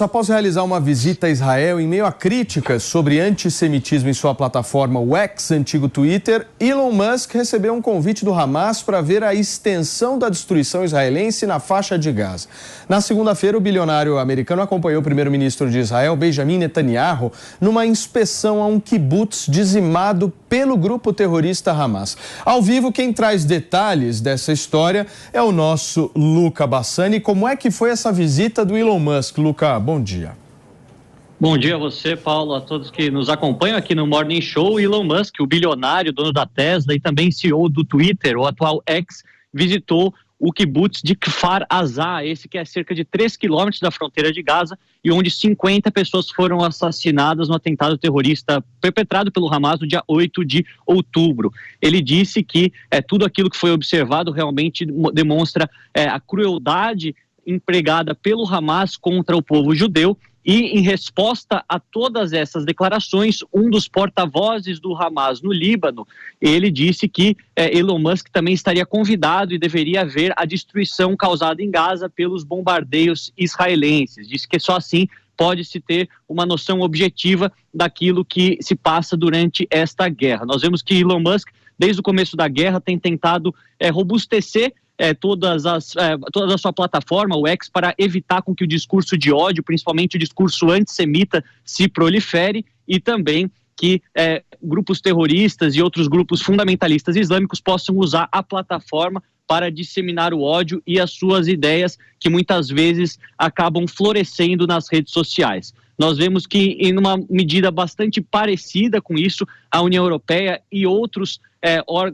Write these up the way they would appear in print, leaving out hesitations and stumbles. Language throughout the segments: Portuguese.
Após realizar uma visita a Israel em meio a críticas sobre antissemitismo em sua plataforma X, antigo Twitter, Elon Musk recebeu um convite do Hamas para ver a extensão da destruição israelense na faixa de Gaza. Na segunda-feira, o bilionário americano acompanhou o primeiro-ministro de Israel, Benjamin Netanyahu, numa inspeção a um kibbutz dizimado pelo grupo terrorista Hamas. Ao vivo, quem traz detalhes dessa história é o nosso Luca Bassani. Como é que foi essa visita do Elon Musk, Luca? Bom dia. Bom dia a você, Paulo, a todos que nos acompanham aqui no Morning Show. Elon Musk, o bilionário, dono da Tesla e também CEO do Twitter, o atual X, visitou o kibbutz de Kfar Aza, esse que é cerca de 3 quilômetros da fronteira de Gaza e onde 50 pessoas foram assassinadas no atentado terrorista perpetrado pelo Hamas no dia 8 de outubro. Ele disse que tudo aquilo que foi observado realmente demonstra a crueldade empregada pelo Hamas contra o povo judeu. E, em resposta a todas essas declarações, um dos porta-vozes do Hamas no Líbano, ele disse que Elon Musk também estaria convidado e deveria ver a destruição causada em Gaza pelos bombardeios israelenses. Disse que só assim pode-se ter uma noção objetiva daquilo que se passa durante esta guerra. Nós vemos que Elon Musk, desde o começo da guerra, tem tentado robustecer toda a sua plataforma, o X, para evitar com que o discurso de ódio, principalmente o discurso antissemita, se prolifere e também que grupos terroristas e outros grupos fundamentalistas islâmicos possam usar a plataforma para disseminar o ódio e as suas ideias que muitas vezes acabam florescendo nas redes sociais. Nós vemos que, em uma medida bastante parecida com isso, a União Europeia e outros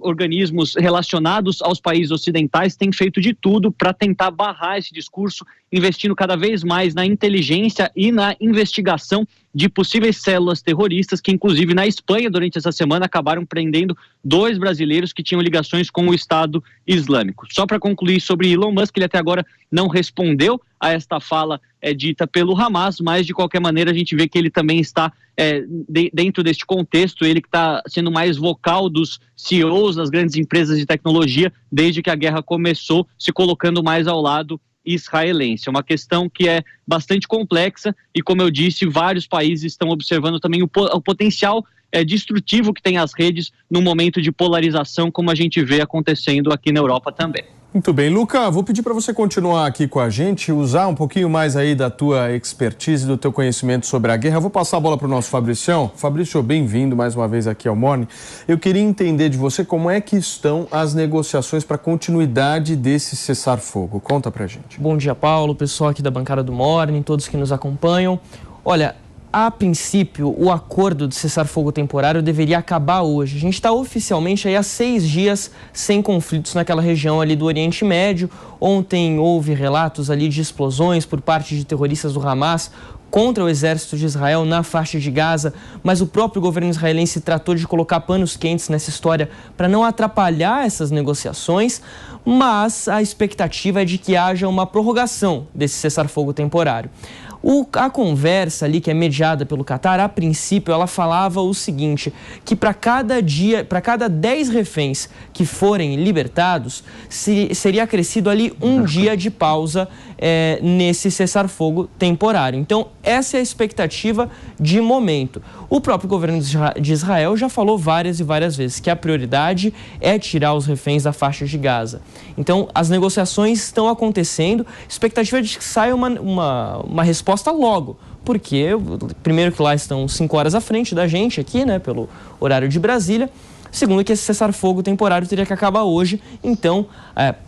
organismos relacionados aos países ocidentais têm feito de tudo para tentar barrar esse discurso, investindo cada vez mais na inteligência e na investigação de possíveis células terroristas que, inclusive, na Espanha, durante essa semana, acabaram prendendo 2 brasileiros que tinham ligações com o Estado Islâmico. Só para concluir sobre Elon Musk, ele até agora não respondeu a esta fala dita pelo Hamas, mas, de qualquer maneira, a gente vê que ele também está dentro deste contexto, ele que está sendo mais vocal dos CEOs das grandes empresas de tecnologia desde que a guerra começou, se colocando mais ao lado israelense. É uma questão que é bastante complexa e, como eu disse, vários países estão observando também o potencial destrutivo que tem as redes no momento de polarização, como a gente vê acontecendo aqui na Europa também. Muito bem. Luca, vou pedir para você continuar aqui com a gente, usar um pouquinho mais aí da tua expertise, do teu conhecimento sobre a guerra. Eu vou passar a bola para o nosso Fabricião. Fabrício, bem-vindo mais uma vez aqui ao Morning. Eu queria entender de você como é que estão as negociações para a continuidade desse cessar-fogo. Conta pra gente. Bom dia, Paulo, pessoal aqui da bancada do Morning, todos que nos acompanham. Olha, a princípio, o acordo de cessar-fogo temporário deveria acabar hoje. A gente está oficialmente aí há 6 dias sem conflitos naquela região ali do Oriente Médio. Ontem houve relatos ali de explosões por parte de terroristas do Hamas contra o exército de Israel na faixa de Gaza, mas o próprio governo israelense tratou de colocar panos quentes nessa história para não atrapalhar essas negociações, mas a expectativa é de que haja uma prorrogação desse cessar-fogo temporário. A conversa ali, que é mediada pelo Qatar, a princípio, ela falava o seguinte, que para cada 10 reféns que forem libertados, seria acrescido ali um dia de pausa nesse cessar-fogo temporário. Então, essa é a expectativa de momento. O próprio governo de Israel já falou várias e várias vezes que a prioridade é tirar os reféns da faixa de Gaza. Então, as negociações estão acontecendo, expectativa de que saia uma resposta logo, porque primeiro que lá estão 5 horas à frente da gente aqui, né, pelo horário de Brasília. Segundo, que esse cessar-fogo temporário teria que acabar hoje. Então,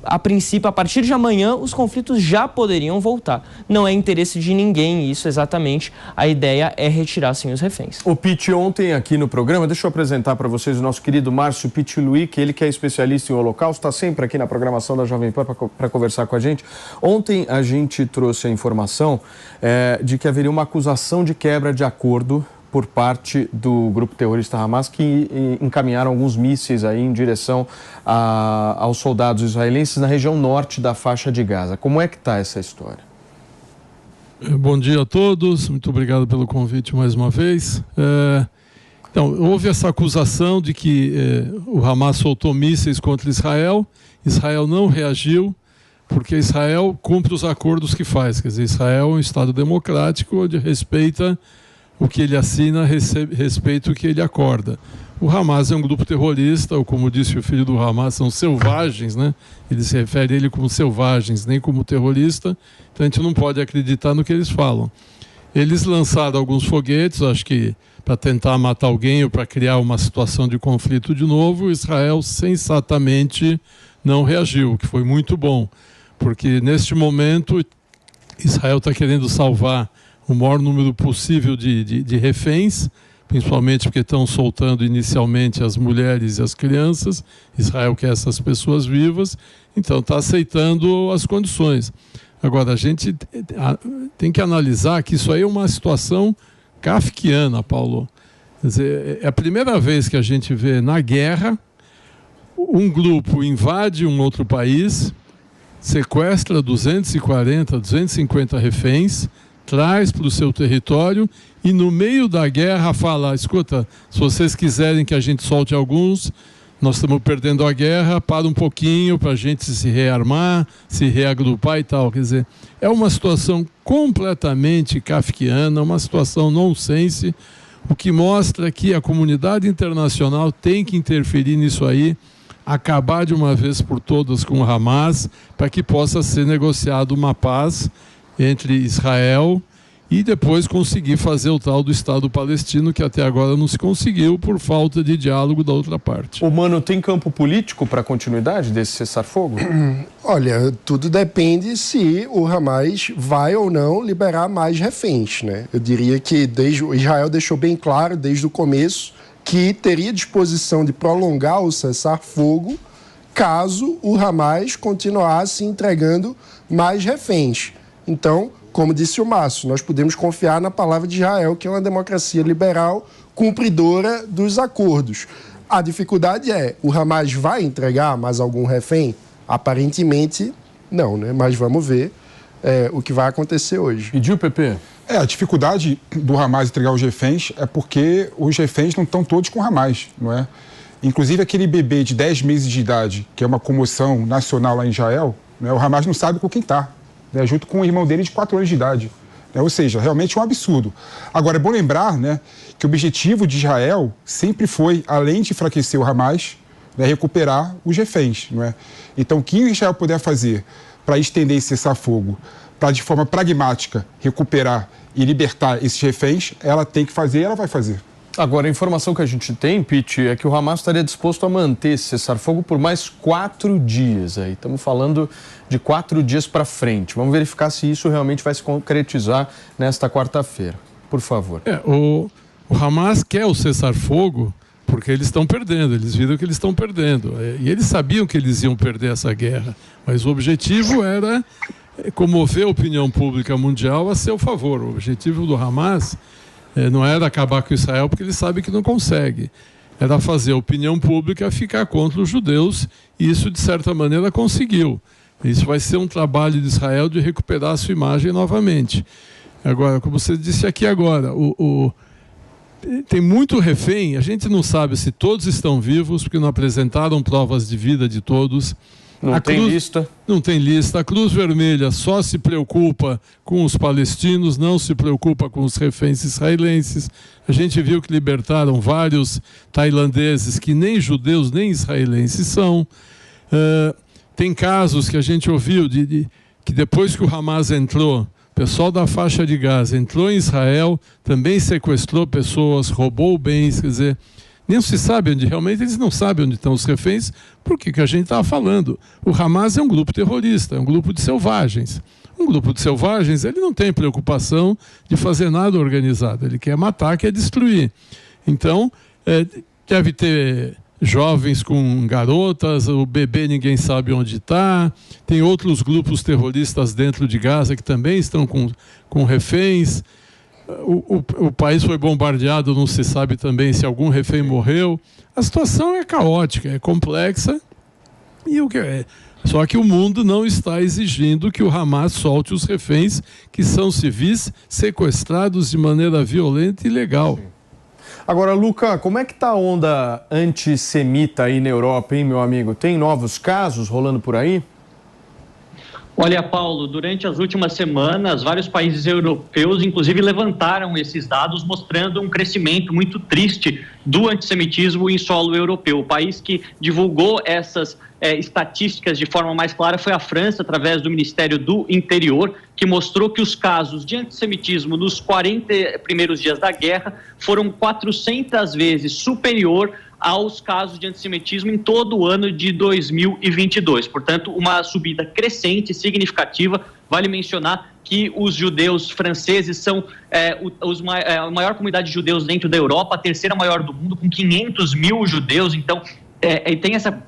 a princípio, a partir de amanhã, os conflitos já poderiam voltar. Não é interesse de ninguém isso, exatamente. A ideia é retirar, sim, os reféns. O Pete, ontem aqui no programa, deixa eu apresentar para vocês o nosso querido Márcio Pitluick, ele que é especialista em Holocausto, está sempre aqui na programação da Jovem Pan para conversar com a gente. Ontem a gente trouxe a informação de que haveria uma acusação de quebra de acordo por parte do grupo terrorista Hamas, que encaminharam alguns mísseis aí em direção aos soldados israelenses na região norte da faixa de Gaza. Como é que está essa história? Bom dia a todos, muito obrigado pelo convite mais uma vez. Então, houve essa acusação de que o Hamas soltou mísseis contra Israel, Israel não reagiu, porque Israel cumpre os acordos que faz. Quer dizer, Israel é um Estado democrático onde respeita o que ele assina, respeita o que ele acorda. O Hamas é um grupo terrorista, ou como disse o filho do Hamas, são selvagens, né? Ele se refere a ele como selvagens, nem como terrorista, então a gente não pode acreditar no que eles falam. Eles lançaram alguns foguetes, acho que para tentar matar alguém ou para criar uma situação de conflito de novo. Israel sensatamente não reagiu, o que foi muito bom, porque neste momento Israel está querendo salvar o maior número possível de reféns, principalmente porque estão soltando inicialmente as mulheres e as crianças. Israel quer essas pessoas vivas, então está aceitando as condições. Agora, a gente tem que analisar que isso aí é uma situação kafkiana, Paulo. Quer dizer, é a primeira vez que a gente vê na guerra um grupo invade um outro país, sequestra 240, 250 reféns, traz para o seu território e no meio da guerra fala: escuta, se vocês quiserem que a gente solte alguns, nós estamos perdendo a guerra, para um pouquinho para a gente se rearmar, se reagrupar e tal. Quer dizer, é uma situação completamente kafkiana, uma situação nonsense, o que mostra que a comunidade internacional tem que interferir nisso aí, acabar de uma vez por todas com o Hamas, para que possa ser negociado uma paz entre Israel e depois conseguir fazer o tal do Estado palestino, que até agora não se conseguiu por falta de diálogo da outra parte. O Mano, tem campo político para a continuidade desse cessar-fogo? Olha, tudo depende se o Hamas vai ou não liberar mais reféns, né? Eu diria que Israel deixou bem claro desde o começo que teria disposição de prolongar o cessar-fogo caso o Hamas continuasse entregando mais reféns. Então, como disse o Márcio, nós podemos confiar na palavra de Israel, que é uma democracia liberal cumpridora dos acordos. A dificuldade é, o Hamas vai entregar mais algum refém? Aparentemente, não, né? Mas vamos ver o que vai acontecer hoje. E o PP? A dificuldade do Hamas entregar os reféns é porque os reféns não estão todos com o Hamas, não é? Inclusive aquele bebê de 10 meses de idade, que é uma comoção nacional lá em Israel, né? O Hamas não sabe com quem está, né? Junto com o irmão dele de 4 anos de idade. Né? Ou seja, realmente é um absurdo. Agora, é bom lembrar, né, que o objetivo de Israel sempre foi, além de enfraquecer o Hamas, né, recuperar os reféns. Não é? Então, o que Israel puder fazer para estender esse cessar-fogo, para de forma pragmática recuperar e libertar esses reféns, ela tem que fazer e ela vai fazer. Agora, a informação que a gente tem, Pete, é que o Hamas estaria disposto a manter esse cessar-fogo por mais 4 dias. Aí estamos falando de 4 dias para frente. Vamos verificar se isso realmente vai se concretizar nesta quarta-feira. Por favor. O Hamas quer o cessar-fogo porque eles estão perdendo, eles viram que eles estão perdendo. E eles sabiam que eles iam perder essa guerra, mas o objetivo era comover a opinião pública mundial a seu favor. O objetivo do Hamas não era acabar com Israel, porque ele sabe que não consegue. Era fazer a opinião pública ficar contra os judeus, e isso, de certa maneira, conseguiu. Isso vai ser um trabalho de Israel de recuperar a sua imagem novamente. Agora, como você disse aqui agora, tem muito refém, a gente não sabe se todos estão vivos, porque não apresentaram provas de vida de todos. Não tem lista. Não tem lista. A Cruz Vermelha só se preocupa com os palestinos, não se preocupa com os reféns israelenses. A gente viu que libertaram vários tailandeses que nem judeus nem israelenses são. Tem casos que a gente ouviu que depois que o Hamas entrou, o pessoal da faixa de Gaza entrou em Israel, também sequestrou pessoas, roubou bens, quer dizer, nem se sabe onde, realmente eles não sabem onde estão os reféns, porque que a gente estava falando. O Hamas é um grupo terrorista, é um grupo de selvagens. Um grupo de selvagens, ele não tem preocupação de fazer nada organizado, ele quer matar, quer destruir. Então, deve ter jovens com garotas, o bebê ninguém sabe onde está, tem outros grupos terroristas dentro de Gaza que também estão com reféns. O país foi bombardeado, não se sabe também se algum refém morreu. A situação é caótica, é complexa, só que o mundo não está exigindo que o Hamas solte os reféns, que são civis sequestrados de maneira violenta e ilegal. Agora, Luca, como é que está a onda antissemita aí na Europa, hein, meu amigo? Tem novos casos rolando por aí? Olha, Paulo, durante as últimas semanas, vários países europeus, inclusive, levantaram esses dados, mostrando um crescimento muito triste do antissemitismo em solo europeu. O país que divulgou essas estatísticas de forma mais clara foi a França, através do Ministério do Interior, que mostrou que os casos de antissemitismo nos 40 primeiros dias da guerra foram 400 vezes superior aos casos de antissemitismo em todo o ano de 2022. Portanto, uma subida crescente, significativa. Vale mencionar que os judeus franceses são a maior comunidade de judeus dentro da Europa, a terceira maior do mundo, com 500 mil judeus. Então, tem essa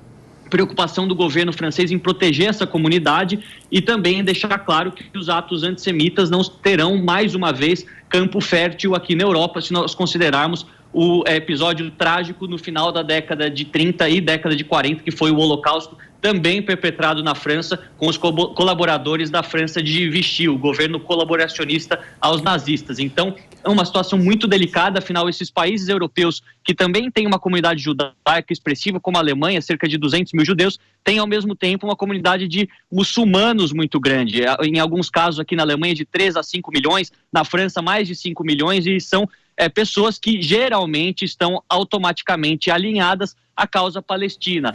preocupação do governo francês em proteger essa comunidade e também em deixar claro que os atos antissemitas não terão, mais uma vez, campo fértil aqui na Europa, se nós considerarmos o episódio trágico no final da década de 30 e década de 40, que foi o Holocausto, também perpetrado na França com os colaboradores da França de Vichy, o governo colaboracionista aos nazistas. Então, é uma situação muito delicada, afinal, esses países europeus que também têm uma comunidade judaica expressiva, como a Alemanha, cerca de 200 mil judeus, têm ao mesmo tempo uma comunidade de muçulmanos muito grande. Em alguns casos aqui na Alemanha de 3 a 5 milhões, na França mais de 5 milhões, e são pessoas que geralmente estão automaticamente alinhadas à causa palestina.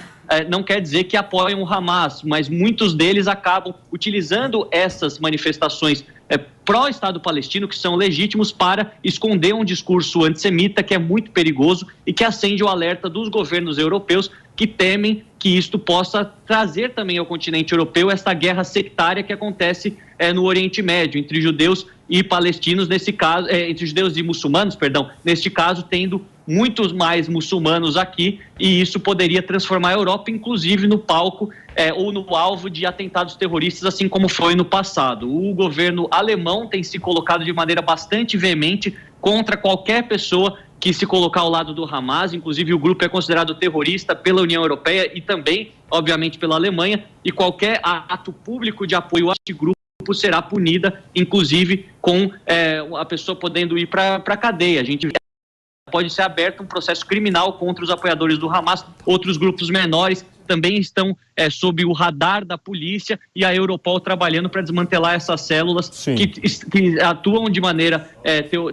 Não quer dizer que apoiam o Hamas, mas muitos deles acabam utilizando essas manifestações pró-Estado palestino, que são legítimos, para esconder um discurso antissemita que é muito perigoso e que acende o alerta dos governos europeus, que temem que isto possa trazer também ao continente europeu esta guerra sectária que acontece no Oriente Médio, entre judeus e palestinos, nesse caso, entre judeus e muçulmanos, perdão, neste caso tendo muitos mais muçulmanos aqui, e isso poderia transformar a Europa, inclusive, no palco ou no alvo de atentados terroristas, assim como foi no passado. O governo alemão tem se colocado de maneira bastante veemente contra qualquer pessoa que se colocar ao lado do Hamas. Inclusive, o grupo é considerado terrorista pela União Europeia e também, obviamente, pela Alemanha, e qualquer ato público de apoio a este grupo será punida, inclusive com a pessoa podendo ir para a cadeia. A gente pode ser aberto um processo criminal contra os apoiadores do Hamas. Outros grupos menores também estão sob o radar da polícia, e a Europol trabalhando para desmantelar essas células que atuam de maneira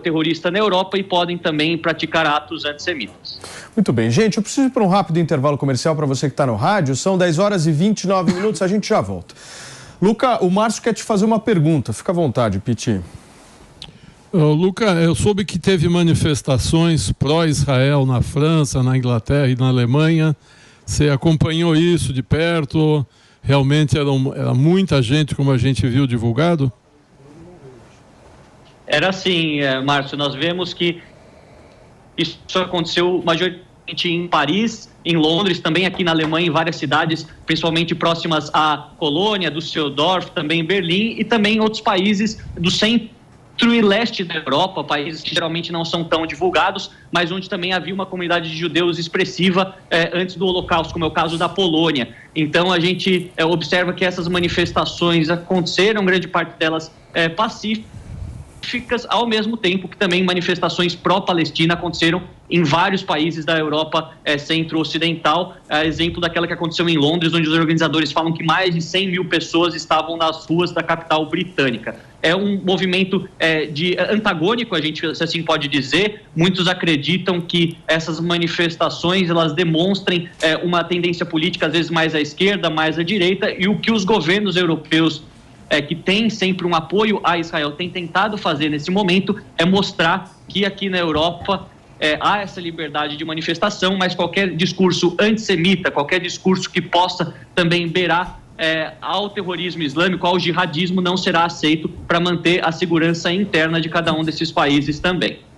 terrorista na Europa e podem também praticar atos antissemitas. Muito bem, gente, eu preciso ir para um rápido intervalo comercial para você que está no rádio. São 10 horas e 29 minutos, a gente já volta. Luca, o Márcio quer te fazer uma pergunta. Fica à vontade, Piti. Luca, eu soube que teve manifestações pró-Israel na França, na Inglaterra e na Alemanha. Você acompanhou isso de perto? Realmente era muita gente, como a gente viu divulgado? Era assim, Márcio. Nós vemos que isso aconteceu majoritariamente em Paris, em Londres, também aqui na Alemanha, em várias cidades, principalmente próximas à Colônia, Düsseldorf, também em Berlim, e também em outros países do centro e leste da Europa, países que geralmente não são tão divulgados, mas onde também havia uma comunidade de judeus expressiva antes do Holocausto, como é o caso da Polônia. Então, a gente observa que essas manifestações aconteceram, grande parte delas pacíficas, ao mesmo tempo que também manifestações pró-Palestina aconteceram em vários países da Europa centro-ocidental, exemplo daquela que aconteceu em Londres, onde os organizadores falam que mais de 100 mil pessoas estavam nas ruas da capital britânica. É um movimento antagônico, a gente assim pode dizer. Muitos acreditam que essas manifestações elas demonstrem uma tendência política, às vezes mais à esquerda, mais à direita, e o que os governos europeus que tem sempre um apoio a Israel, tem tentado fazer nesse momento, é mostrar que aqui na Europa há essa liberdade de manifestação, mas qualquer discurso antissemita, qualquer discurso que possa também beirar ao terrorismo islâmico, ao jihadismo, não será aceito, para manter a segurança interna de cada um desses países também.